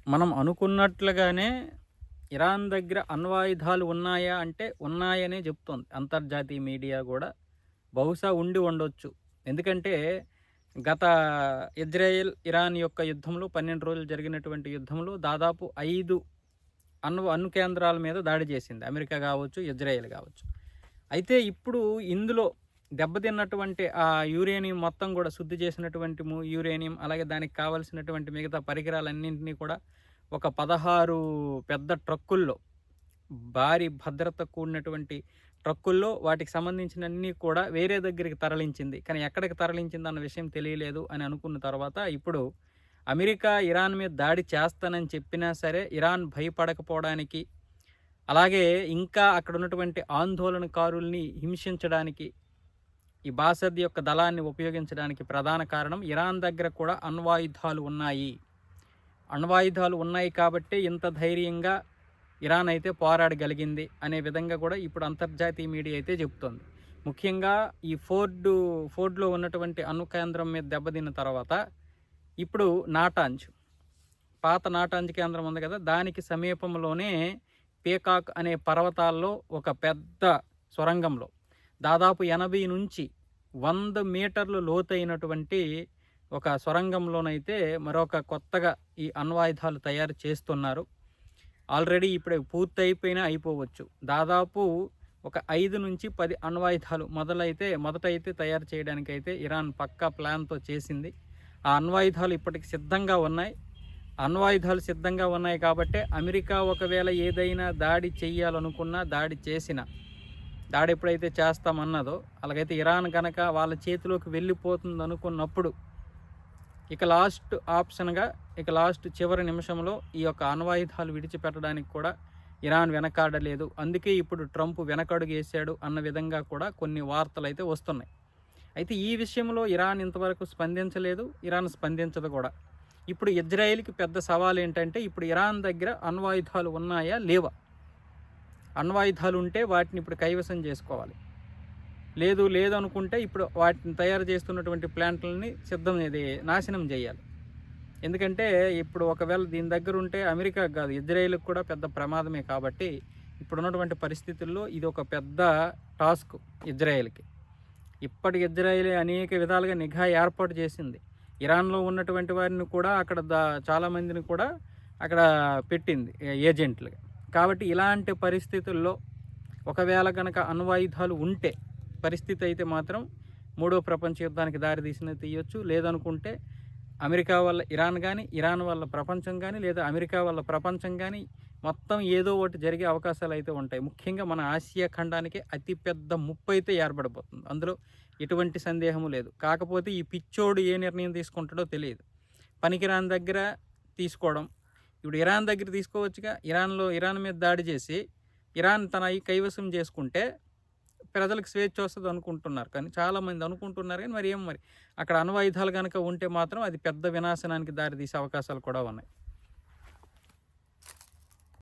మనం అనుకున్నట్లుగానే ఇరాన్ దగ్గర అణ్వాయుధాలు ఉన్నాయా అంటే ఉన్నాయనే చెప్తోంది అంతర్జాతీయ మీడియా కూడా. బహుశా ఉండి ఉండొచ్చు. ఎందుకంటే గత ఇజ్రాయెల్, ఇరాన్ యొక్క యుద్ధంలో 12 రోజులు జరిగినటువంటి యుద్ధంలో దాదాపు 5 అణు కేంద్రాల మీద దాడి చేసింది అమెరికా కావచ్చు, ఇజ్రాయెల్ కావచ్చు. అయితే ఇప్పుడు ఇందులో దెబ్బతిన్నటువంటి ఆ యురేనియం మొత్తం కూడా శుద్ధి చేసినటువంటి యురేనియం, అలాగే దానికి కావాల్సినటువంటి మిగతా పరికరాలన్నింటినీ కూడా ఒక 16 పెద్ద ట్రక్కుల్లో, భారీ భద్రత కూడినటువంటి ట్రక్కుల్లో వాటికి సంబంధించినన్ని కూడా వేరే దగ్గరికి తరలించింది. కానీ ఎక్కడికి తరలించిందన్న విషయం తెలియలేదు అని అనుకున్న తర్వాత ఇప్పుడు అమెరికా ఇరాన్ మీద దాడి చేస్తానని చెప్పినా సరే ఇరాన్ భయపడకపోవడానికి, అలాగే ఇంకా అక్కడ ఉన్నటువంటి ఆందోళనకారుల్ని హింసించడానికి ఈ బాసద్ యొక్క దళాన్ని ఉపయోగించడానికి ప్రధాన కారణం ఇరాన్ దగ్గర కూడా అణ్వాయుధాలు ఉన్నాయి. అణ్వాయుధాలు ఉన్నాయి కాబట్టే ఇంత ధైర్యంగా ఇరాన్ అయితే పోరాడగలిగింది అనే విధంగా కూడా ఇప్పుడు అంతర్జాతీయ మీడియా అయితే చెప్తోంది. ముఖ్యంగా ఈ ఫోర్డ్లో ఉన్నటువంటి అణు కేంద్రం మీద దెబ్బతిన్న తర్వాత ఇప్పుడు నాటాంజ్, పాత నాటాంజ్ కేంద్రం ఉంది కదా, దానికి సమీపంలోనే పీకాక్ అనే పర్వతాల్లో ఒక పెద్ద సొరంగంలో దాదాపు 80 నుంచి 100 మీటర్లు లోతైనటువంటి ఒక సొరంగంలోనైతే మరొక కొత్తగా ఈ అణ్వాయుధాలు తయారు చేస్తున్నారు. ఆల్రెడీ ఇప్పుడు పూర్తయిపోయినా అయిపోవచ్చు. దాదాపు ఒక 5 నుంచి 10 అణ్వాయుధాలు మొదటైతే తయారు చేయడానికైతే ఇరాన్ పక్కా ప్లాన్తో చేసింది. ఆ అణ్వాయుధాలు ఇప్పటికి సిద్ధంగా ఉన్నాయి. అణ్వాయుధాలు సిద్ధంగా ఉన్నాయి కాబట్టే అమెరికా ఒకవేళ ఏదైనా దాడి చెయ్యాలనుకున్నా, దాడి ఎప్పుడైతే చేస్తామన్నదో, అలాగైతే ఇరాన్ కనుక వాళ్ళ చేతిలోకి వెళ్ళిపోతుంది అనుకున్నప్పుడు ఇక లాస్ట్ చివరి నిమిషంలో ఈ యొక్క అణ్వాయుధాలు విడిచిపెట్టడానికి కూడా ఇరాన్ వెనకాడలేదు. అందుకే ఇప్పుడు ట్రంప్ వెనకడుగు వేశాడు అన్న విధంగా కూడా కొన్ని వార్తలు అయితే వస్తున్నాయి. అయితే ఈ విషయంలో ఇరాన్ ఇంతవరకు స్పందించలేదు, ఇరాన్ స్పందించదు కూడా. ఇప్పుడు ఇజ్రాయెల్కి పెద్ద సవాల్ ఏంటంటే ఇప్పుడు ఇరాన్ దగ్గర అణ్వాయుధాలు ఉన్నాయా లేవా? అణ్వాయుధాలు ఉంటే వాటిని ఇప్పుడు కైవసం చేసుకోవాలి. లేదు అనుకుంటే ఇప్పుడు వాటిని తయారు చేస్తున్నటువంటి ప్లాంట్లని నాశనం చేయాలి. ఎందుకంటే ఇప్పుడు ఒకవేళ దీని దగ్గర ఉంటే అమెరికా కాదు, ఇజ్రాయెల్కి కూడా పెద్ద ప్రమాదమే. కాబట్టి ఇప్పుడున్నటువంటి పరిస్థితుల్లో ఇది ఒక పెద్ద టాస్క్ ఇజ్రాయెల్కి. ఇప్పటికి ఇజ్రాయెల్ అనేక విధాలుగా నిఘా ఏర్పాటు చేసింది. ఇరాన్లో ఉన్నటువంటి వారిని కూడా అక్కడ చాలామందిని కూడా అక్కడ పెట్టింది ఏజెంట్లుగా. కాబట్టి ఇలాంటి పరిస్థితుల్లో ఒకవేళ కనుక అణ్వాయుధాలు ఉంటే పరిస్థితి అయితే మాత్రం మూడో ప్రపంచ యుద్ధానికి దారితీసినది తీయొచ్చు. లేదనుకుంటే అమెరికా వల్ల ఇరాన్ కానీ, ఇరాన్ వల్ల ప్రపంచం కానీ, లేదా అమెరికా వల్ల ప్రపంచం కానీ మొత్తం ఏదో ఒకటి జరిగే అవకాశాలు అయితే ఉంటాయి. ముఖ్యంగా మన ఆసియా ఖండానికి అతిపెద్ద ముప్పు అయితే ఏర్పడిపోతుంది. అందులో ఎటువంటి సందేహము లేదు. కాకపోతే ఈ పిచ్చోడు ఏ నిర్ణయం తీసుకుంటాడో తెలియదు. పనికిరాని దగ్గర తీసుకోవడం, ఇప్పుడు ఇరాన్ దగ్గర తీసుకోవచ్చుగా. ఇరాన్ మీద దాడి చేసి ఇరాన్ తన కైవసం చేసుకుంటే ప్రజలకు స్వేచ్ఛ వస్తుంది అనుకుంటున్నారు. కానీ చాలామంది అనుకుంటున్నారు కానీ మరి అక్కడ అణ్వాయుధాలు కనుక ఉంటే మాత్రం అది పెద్ద వినాశనానికి దారితీసే అవకాశాలు కూడా ఉన్నాయి.